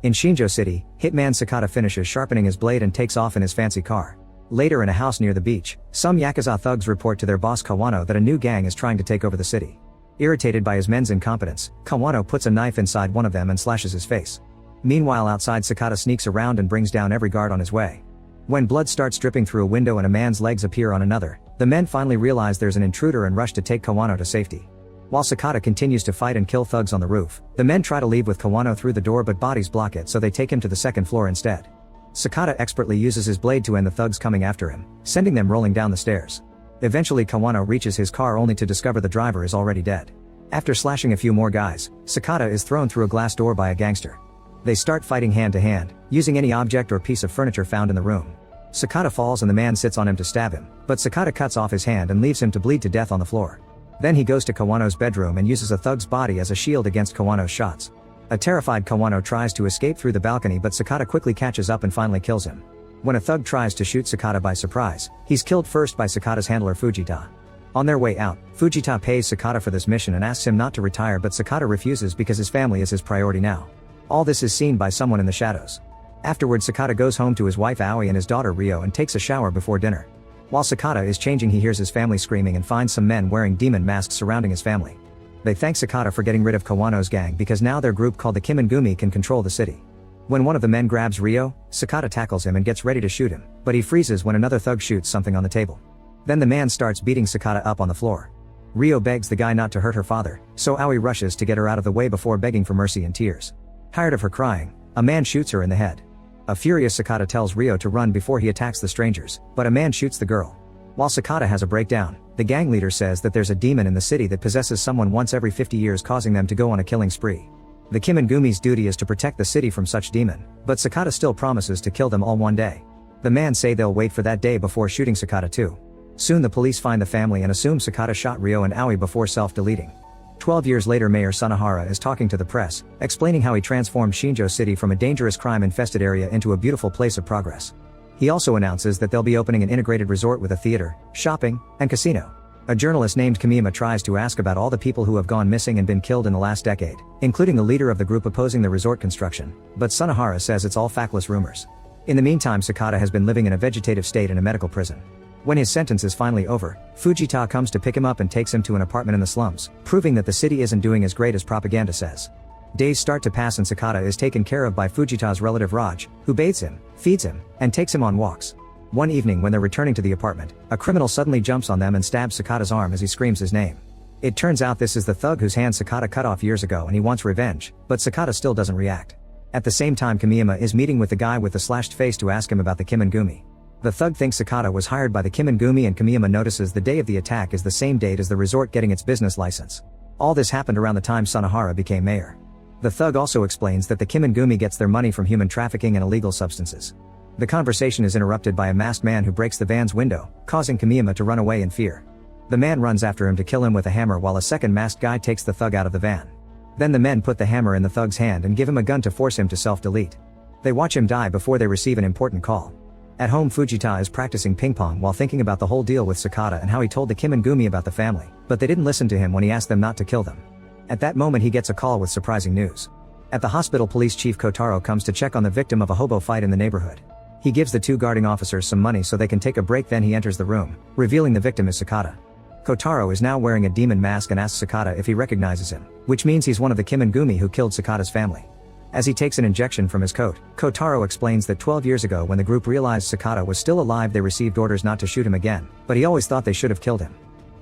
In Shinjo City, Hitman Sakata finishes sharpening his blade and takes off in his fancy car. Later in a house near the beach, some Yakuza thugs report to their boss Kawano that a new gang is trying to take over the city. Irritated by his men's incompetence, Kawano puts a knife inside one of them and slashes his face. Meanwhile outside, Sakata sneaks around and brings down every guard on his way. When blood starts dripping through a window and a man's legs appear on another, the men finally realize there's an intruder and rush to take Kawano to safety. While Sakata continues to fight and kill thugs on the roof, the men try to leave with Kawano through the door, but bodies block it, so they take him to the second floor instead. Sakata expertly uses his blade to end the thugs coming after him, sending them rolling down the stairs. Eventually Kawano reaches his car only to discover the driver is already dead. After slashing a few more guys, Sakata is thrown through a glass door by a gangster. They start fighting hand to hand, using any object or piece of furniture found in the room. Sakata falls and the man sits on him to stab him, but Sakata cuts off his hand and leaves him to bleed to death on the floor. Then he goes to Kawano's bedroom and uses a thug's body as a shield against Kawano's shots. A terrified Kawano tries to escape through the balcony, but Sakata quickly catches up and finally kills him. When a thug tries to shoot Sakata by surprise, he's killed first by Sakata's handler Fujita. On their way out, Fujita pays Sakata for this mission and asks him not to retire, but Sakata refuses because his family is his priority now. All this is seen by someone in the shadows. Afterward, Sakata goes home to his wife Aoi and his daughter Ryo and takes a shower before dinner. While Sakata is changing, he hears his family screaming and finds some men wearing demon masks surrounding his family. They thank Sakata for getting rid of Kawano's gang because now their group called the Kimengumi can control the city. When one of the men grabs Ryo, Sakata tackles him and gets ready to shoot him, but he freezes when another thug shoots something on the table. Then the man starts beating Sakata up on the floor. Ryo begs the guy not to hurt her father, so Aoi rushes to get her out of the way before begging for mercy in tears. Tired of her crying, a man shoots her in the head. A furious Sakata tells Ryo to run before he attacks the strangers, but a man shoots the girl. While Sakata has a breakdown, the gang leader says that there's a demon in the city that possesses someone once every 50 years, causing them to go on a killing spree. The Kimengumi's duty is to protect the city from such demon, but Sakata still promises to kill them all one day. The men say they'll wait for that day before shooting Sakata too. Soon the police find the family and assume Sakata shot Ryo and Aoi before self-deleting. 12 years later, Mayor Sunahara is talking to the press, explaining how he transformed Shinjo City from a dangerous crime-infested area into a beautiful place of progress. He also announces that they'll be opening an integrated resort with a theater, shopping, and casino. A journalist named Kamima tries to ask about all the people who have gone missing and been killed in the last decade, including the leader of the group opposing the resort construction, but Sunahara says it's all factless rumors. In the meantime, Sakata has been living in a vegetative state in a medical prison. When his sentence is finally over, Fujita comes to pick him up and takes him to an apartment in the slums, proving that the city isn't doing as great as propaganda says. Days start to pass and Sakata is taken care of by Fujita's relative Raj, who bathes him, feeds him, and takes him on walks. One evening when they're returning to the apartment, a criminal suddenly jumps on them and stabs Sakata's arm as he screams his name. It turns out this is the thug whose hand Sakata cut off years ago and he wants revenge, but Sakata still doesn't react. At the same time, Kamima is meeting with the guy with the slashed face to ask him about the Kimengumi. The thug thinks Sakata was hired by the Kimengumi, and Kamima notices the day of the attack is the same date as the resort getting its business license. All this happened around the time Sunahara became mayor. The thug also explains that the Kimengumi gets their money from human trafficking and illegal substances. The conversation is interrupted by a masked man who breaks the van's window, causing Kamima to run away in fear. The man runs after him to kill him with a hammer while a second masked guy takes the thug out of the van. Then the men put the hammer in the thug's hand and give him a gun to force him to self-delete. They watch him die before they receive an important call. At home, Fujita is practicing ping pong while thinking about the whole deal with Sakata and how he told the Kimengumi about the family, but they didn't listen to him when he asked them not to kill them. At that moment he gets a call with surprising news. At the hospital, police chief Kotaro comes to check on the victim of a hobo fight in the neighborhood. He gives the two guarding officers some money so they can take a break, then he enters the room, revealing the victim is Sakata. Kotaro is now wearing a demon mask and asks Sakata if he recognizes him, which means he's one of the Kimengumi who killed Sakata's family. As he takes an injection from his coat, Kotaro explains that 12 years ago when the group realized Sakata was still alive they received orders not to shoot him again, but he always thought they should have killed him.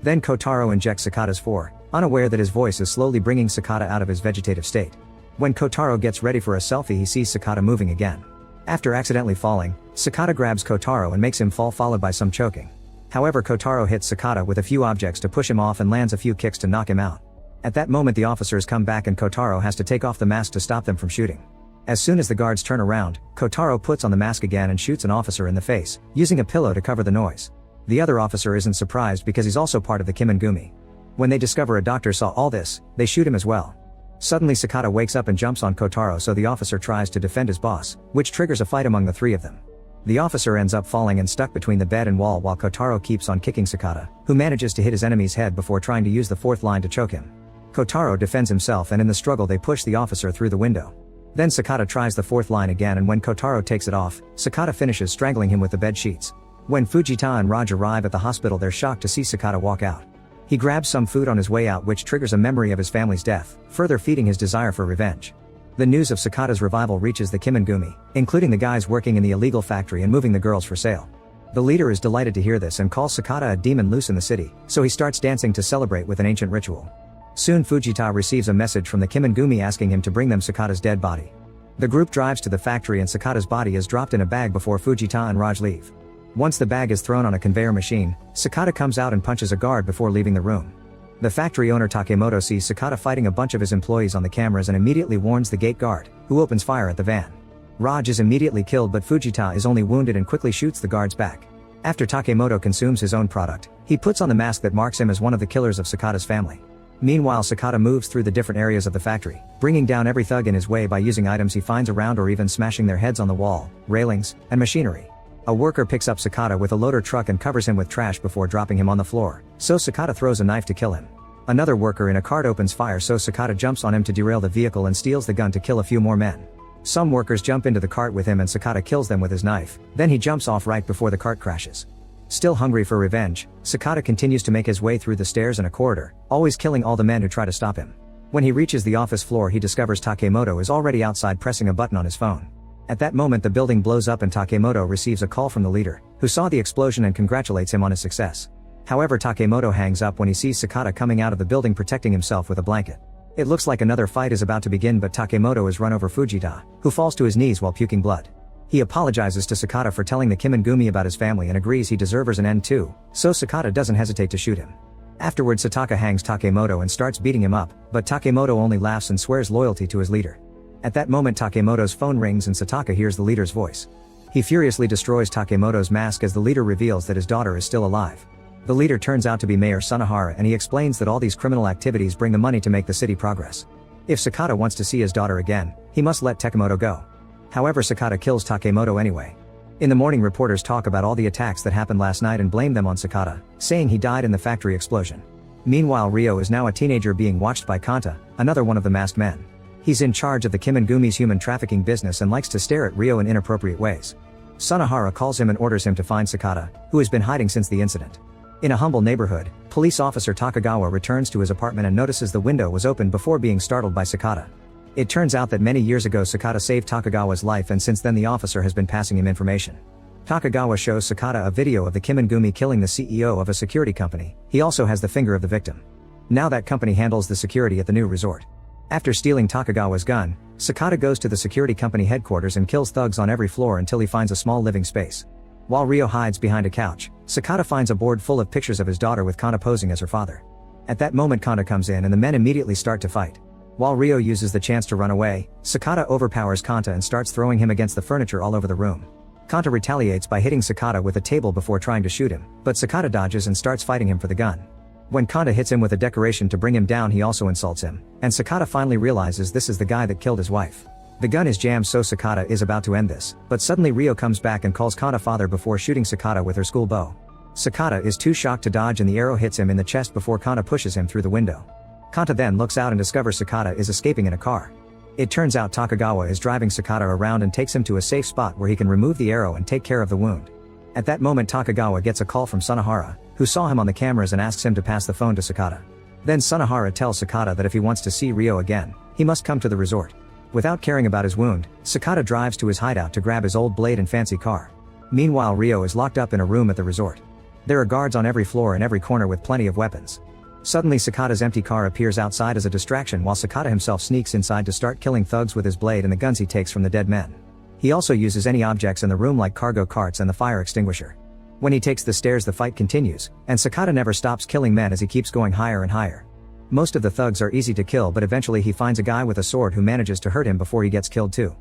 Then Kotaro injects Sakata's fore, unaware that his voice is slowly bringing Sakata out of his vegetative state. When Kotaro gets ready for a selfie he sees Sakata moving again. After accidentally falling, Sakata grabs Kotaro and makes him fall, followed by some choking. However, Kotaro hits Sakata with a few objects to push him off and lands a few kicks to knock him out. At that moment the officers come back and Kotaro has to take off the mask to stop them from shooting. As soon as the guards turn around, Kotaro puts on the mask again and shoots an officer in the face, using a pillow to cover the noise. The other officer isn't surprised because he's also part of the Kimengumi. When they discover a doctor saw all this, they shoot him as well. Suddenly Sakata wakes up and jumps on Kotaro, so the officer tries to defend his boss, which triggers a fight among the three of them. The officer ends up falling and stuck between the bed and wall while Kotaro keeps on kicking Sakata, who manages to hit his enemy's head before trying to use the fourth line to choke him. Kotaro defends himself and in the struggle they push the officer through the window. Then Sakata tries the fourth line again, and when Kotaro takes it off, Sakata finishes strangling him with the bed sheets. When Fujita and Raj arrive at the hospital, they're shocked to see Sakata walk out. He grabs some food on his way out, which triggers a memory of his family's death, further feeding his desire for revenge. The news of Sakata's revival reaches the Kimengumi, including the guys working in the illegal factory and moving the girls for sale. The leader is delighted to hear this and calls Sakata a demon loose in the city, so he starts dancing to celebrate with an ancient ritual. Soon Fujita receives a message from the Kimengumi asking him to bring them Sakata's dead body. The group drives to the factory and Sakata's body is dropped in a bag before Fujita and Raj leave. Once the bag is thrown on a conveyor machine, Sakata comes out and punches a guard before leaving the room. The factory owner Takemoto sees Sakata fighting a bunch of his employees on the cameras and immediately warns the gate guard, who opens fire at the van. Raj is immediately killed, but Fujita is only wounded and quickly shoots the guards back. After Takemoto consumes his own product, he puts on the mask that marks him as one of the killers of Sakata's family. Meanwhile, Sakata moves through the different areas of the factory, bringing down every thug in his way by using items he finds around or even smashing their heads on the wall, railings, and machinery. A worker picks up Sakata with a loader truck and covers him with trash before dropping him on the floor, so Sakata throws a knife to kill him. Another worker in a cart opens fire, so Sakata jumps on him to derail the vehicle and steals the gun to kill a few more men. Some workers jump into the cart with him and Sakata kills them with his knife, then he jumps off right before the cart crashes. Still hungry for revenge, Sakata continues to make his way through the stairs and a corridor, always killing all the men who try to stop him. When he reaches the office floor, he discovers Takemoto is already outside pressing a button on his phone. At that moment, the building blows up and Takemoto receives a call from the leader, who saw the explosion and congratulates him on his success. However, Takemoto hangs up when he sees Sakata coming out of the building protecting himself with a blanket. It looks like another fight is about to begin, but Takemoto is run over Fujita, who falls to his knees while puking blood. He apologizes to Sakata for telling the Kimengumi about his family and agrees he deserves an end too, so Sakata doesn't hesitate to shoot him. Afterwards, Sataka hangs Takemoto and starts beating him up, but Takemoto only laughs and swears loyalty to his leader. At that moment, Takemoto's phone rings and Sataka hears the leader's voice. He furiously destroys Takemoto's mask as the leader reveals that his daughter is still alive. The leader turns out to be Mayor Sunahara, and he explains that all these criminal activities bring the money to make the city progress. If Sakata wants to see his daughter again, he must let Takemoto go. However, Sakata kills Takemoto anyway. In the morning, reporters talk about all the attacks that happened last night and blame them on Sakata, saying he died in the factory explosion. Meanwhile, Ryo is now a teenager being watched by Kanta, another one of the masked men. He's in charge of the Kimengumi's human trafficking business and likes to stare at Ryo in inappropriate ways. Sunahara calls him and orders him to find Sakata, who has been hiding since the incident. In a humble neighborhood, police officer Takagawa returns to his apartment and notices the window was open before being startled by Sakata. It turns out that many years ago Sakata saved Takagawa's life, and since then the officer has been passing him information. Takagawa shows Sakata a video of the Kimengumi killing the CEO of a security company. He also has the finger of the victim. Now that company handles the security at the new resort. After stealing Takagawa's gun, Sakata goes to the security company headquarters and kills thugs on every floor until he finds a small living space. While Ryo hides behind a couch, Sakata finds a board full of pictures of his daughter with Kanta posing as her father. At that moment, Kanta comes in and the men immediately start to fight. While Ryo uses the chance to run away, Sakata overpowers Kanta and starts throwing him against the furniture all over the room. Kanta retaliates by hitting Sakata with a table before trying to shoot him, but Sakata dodges and starts fighting him for the gun. When Kanta hits him with a decoration to bring him down, he also insults him, and Sakata finally realizes this is the guy that killed his wife. The gun is jammed, so Sakata is about to end this, but suddenly Ryo comes back and calls Kanta father before shooting Sakata with her school bow. Sakata is too shocked to dodge and the arrow hits him in the chest before Kanta pushes him through the window. Kanta then looks out and discovers Sakata is escaping in a car. It turns out Takagawa is driving Sakata around and takes him to a safe spot where he can remove the arrow and take care of the wound. At that moment, Takagawa gets a call from Sunahara, who saw him on the cameras and asks him to pass the phone to Sakata. Then Sunahara tells Sakata that if he wants to see Ryo again, he must come to the resort. Without caring about his wound, Sakata drives to his hideout to grab his old blade and fancy car. Meanwhile, Ryo is locked up in a room at the resort. There are guards on every floor and every corner with plenty of weapons. Suddenly, Sakata's empty car appears outside as a distraction while Sakata himself sneaks inside to start killing thugs with his blade and the guns he takes from the dead men. He also uses any objects in the room like cargo carts and the fire extinguisher. When he takes the stairs, the fight continues, and Sakata never stops killing men as he keeps going higher and higher. Most of the thugs are easy to kill, but eventually he finds a guy with a sword who manages to hurt him before he gets killed too.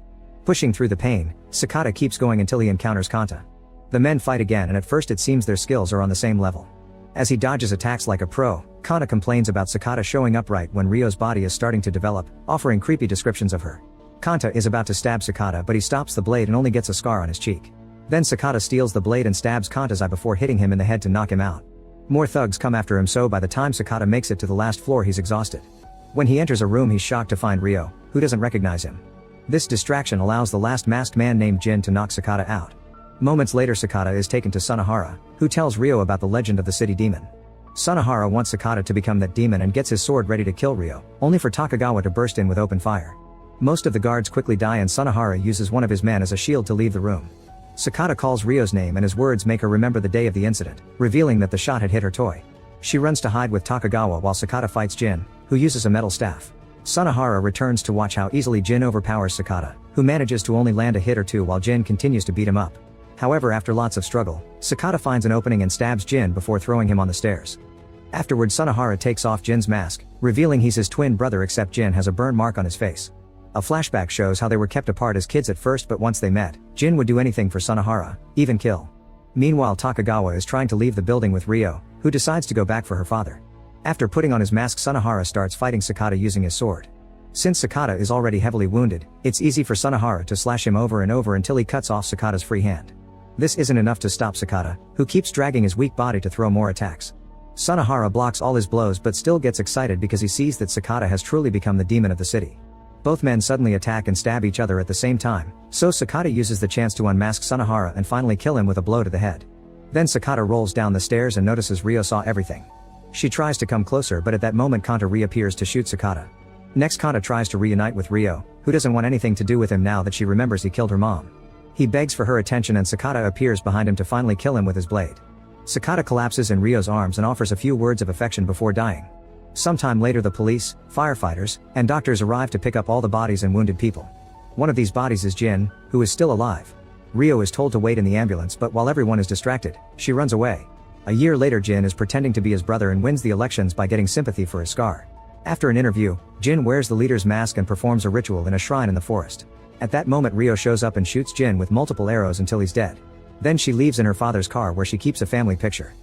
Pushing through the pain, Sakata keeps going until he encounters Kanta. The men fight again, and at first it seems their skills are on the same level. As he dodges attacks like a pro, Kanta complains about Sakata showing up right when Ryo's body is starting to develop, offering creepy descriptions of her. Kanta is about to stab Sakata, but he stops the blade and only gets a scar on his cheek. Then Sakata steals the blade and stabs Kanta's eye before hitting him in the head to knock him out. More thugs come after him, so by the time Sakata makes it to the last floor, he's exhausted. When he enters a room, he's shocked to find Ryo, who doesn't recognize him. This distraction allows the last masked man named Jin to knock Sakata out. Moments later, Sakata is taken to Sunahara, who tells Ryo about the legend of the city demon. Sunahara wants Sakata to become that demon and gets his sword ready to kill Ryo, only for Takagawa to burst in with open fire. Most of the guards quickly die and Sunahara uses one of his men as a shield to leave the room. Sakata calls Ryo's name and his words make her remember the day of the incident, revealing that the shot had hit her toy. She runs to hide with Takagawa while Sakata fights Jin, who uses a metal staff. Sunahara returns to watch how easily Jin overpowers Sakata, who manages to only land a hit or two while Jin continues to beat him up. However, after lots of struggle, Sakata finds an opening and stabs Jin before throwing him on the stairs. Afterward, Sunahara takes off Jin's mask, revealing he's his twin brother, except Jin has a burn mark on his face. A flashback shows how they were kept apart as kids at first, but once they met, Jin would do anything for Sunahara, even kill. Meanwhile, Takagawa is trying to leave the building with Ryo, who decides to go back for her father. After putting on his mask, Sunahara starts fighting Sakata using his sword. Since Sakata is already heavily wounded, it's easy for Sunahara to slash him over and over until he cuts off Sakata's free hand. This isn't enough to stop Sakata, who keeps dragging his weak body to throw more attacks. Sunahara blocks all his blows but still gets excited because he sees that Sakata has truly become the demon of the city. Both men suddenly attack and stab each other at the same time, so Sakata uses the chance to unmask Sunahara and finally kill him with a blow to the head. Then Sakata rolls down the stairs and notices Ryo saw everything. She tries to come closer, but at that moment Kanta reappears to shoot Sakata. Next, Kanta tries to reunite with Ryo, who doesn't want anything to do with him now that she remembers he killed her mom. He begs for her attention and Sakata appears behind him to finally kill him with his blade. Sakata collapses in Ryo's arms and offers a few words of affection before dying. Sometime later, the police, firefighters, and doctors arrive to pick up all the bodies and wounded people. One of these bodies is Jin, who is still alive. Ryo is told to wait in the ambulance, but while everyone is distracted, she runs away. A year later, Jin is pretending to be his brother and wins the elections by getting sympathy for his scar. After an interview, Jin wears the leader's mask and performs a ritual in a shrine in the forest. At that moment, Ryo shows up and shoots Jin with multiple arrows until he's dead. Then she leaves in her father's car where she keeps a family picture.